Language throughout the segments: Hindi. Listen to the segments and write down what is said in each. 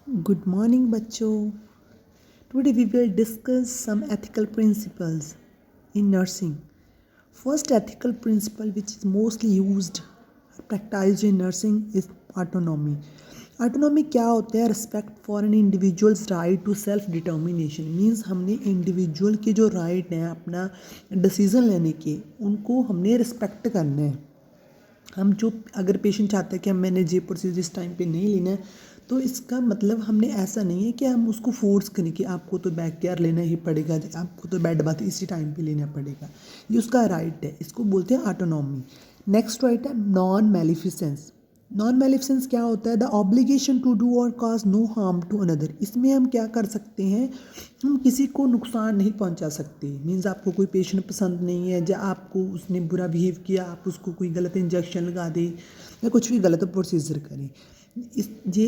Good morning, bachcho. Today we will discuss some ethical principles in nursing. First ethical principle which is mostly used practiced in nursing is autonomy. Autonomy क्या होता है? Respect for an individuals right to self determination means हमने इंडिविजुअल के जो राइट हैं अपना डिसीज़न लेने के उनको हमने रिस्पेक्ट करना है। हम जो अगर पेशेंट चाहता है कि मैंने ये प्रोसीजर इस टाइम पे नहीं लेना है तो इसका मतलब हमने ऐसा नहीं है कि हम उसको फोर्स करें कि आपको तो बैक केयर लेना ही पड़ेगा, आपको तो बेड बाथ इसी टाइम पे लेना पड़ेगा। ये उसका राइट है, इसको बोलते हैं ऑटोनॉमी। नेक्स्ट राइट है नॉन मेलिफिसेंस। नॉन मेलिफिसेंस क्या होता है? The obligation to do or cause no harm to another. इसमें हम क्या कर सकते हैं? हम किसी को नुकसान नहीं पहुंचा सकते। मीन्स आपको कोई पेशेंट पसंद नहीं है या आपको उसने बुरा बिहेव किया, आप उसको कोई गलत इंजेक्शन लगा दें या कुछ भी गलत प्रोसीजर करें, इस ये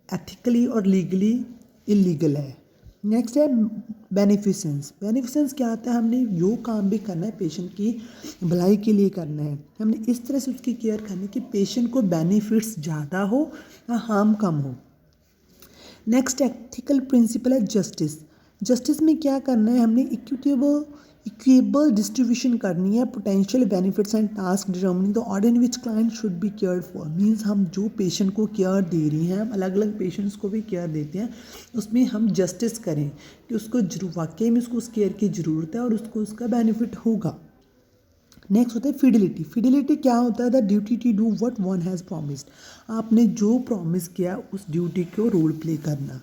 एथिकली और लीगली इलीगल है। नेक्स्ट है बेनिफिसेंस। बेनिफिसेंस क्या आता है? हमने जो काम भी करना है पेशेंट की भलाई के लिए करना है, हमने इस तरह से उसकी केयर करनी कि पेशेंट को बेनिफिट्स ज़्यादा हो या हार्म कम हो। नेक्स्ट एथिकल प्रिंसिपल है जस्टिस। जस्टिस में क्या करना है? हमने इक्वेबल डिस्ट्रीब्यूशन करनी है potential benefits and task determining the order in which client should be cared for. Means हम जो पेशेंट को केयर दे रही हैं, हम अलग अलग पेशेंट्स को भी केयर देते हैं, उसमें हम जस्टिस करें कि उसको वाकई में उसको उस केयर की ज़रूरत है और उसको उसका बेनिफिट होगा। नेक्स्ट होता है फिडिलिटी। फिडिलिटी क्या होता है? The duty to do what one has promised. आपने जो प्रॉमिस किया उस ड्यूटी को रोल प्ले करना।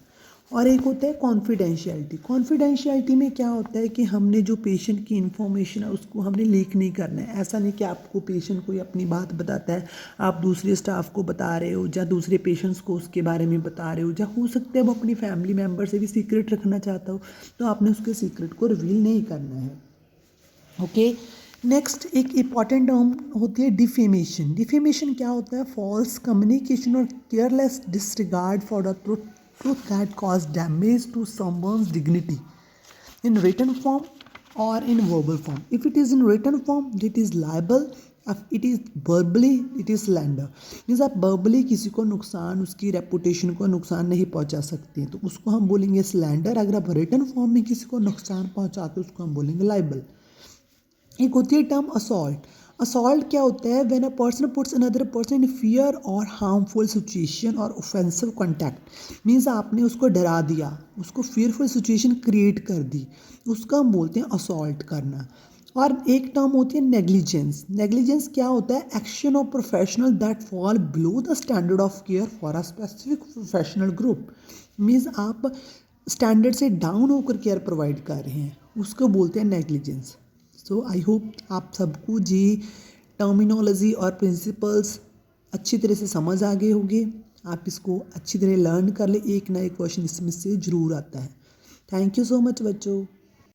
और एक होता है कॉन्फिडेंशियलिटी। कॉन्फिडेंशियलिटी में क्या होता है कि हमने जो पेशेंट की इन्फॉर्मेशन है उसको हमने लीक नहीं करना है। ऐसा नहीं कि आपको पेशेंट कोई अपनी बात बताता है, आप दूसरे स्टाफ को बता रहे हो या दूसरे पेशेंट्स को उसके बारे में बता रहे हो, या हो सकता है वो अपनी फैमिली मेम्बर से भी सीक्रेट रखना चाहता हो, तो आपने उसके सीक्रेट को रिवील नहीं करना है। ओके। नेक्स्ट एक इम्पॉर्टेंट टर्म होती है डिफेमेशन। डिफेमेशन क्या होता है? फॉल्स कम्युनिकेशन और careless disregard for the truth that cause damage to someone's dignity in written form or in verbal form. If it is in written form, it is libel. If it is verbally, it is slander. Means आप verbally किसी को नुकसान, उसकी रेपुटेशन को नुकसान नहीं पहुंचा सकते हैं तो उसको हम बोलेंगे स्लैंडर। अगर आप रिटन फॉर्म में किसी को नुकसान पहुंचाते हो उसको हम बोलेंगे लाइबल। एक होती है टर्म असॉल्ट। असॉल्ट क्या होता है? When a person puts another person in fear और हार्मफुल सिचुएशन और ऑफेंसिव कॉन्टैक्ट। मीन्स आपने उसको डरा दिया, उसको फियरफुल सिचुएशन क्रिएट कर दी, उसका हम बोलते हैं असॉल्ट करना। और एक टर्म होती है नेग्लिजेंस। नेग्लिजेंस क्या होता है? Action of professional that fall below the standard of care for a specific professional group. Means आप स्टैंडर्ड से डाउन होकर केयर प्रोवाइड कर रहे हैं, उसको बोलते हैं नेग्लिजेंस। सो आई होप आप सबको जी टर्मिनोलॉजी और प्रिंसिपल्स अच्छी तरह से समझ आ गए होंगे। आप इसको अच्छी तरह लर्न कर ले, एक ना एक क्वेश्चन इसमें से ज़रूर आता है। थैंक यू सो मच बच्चों।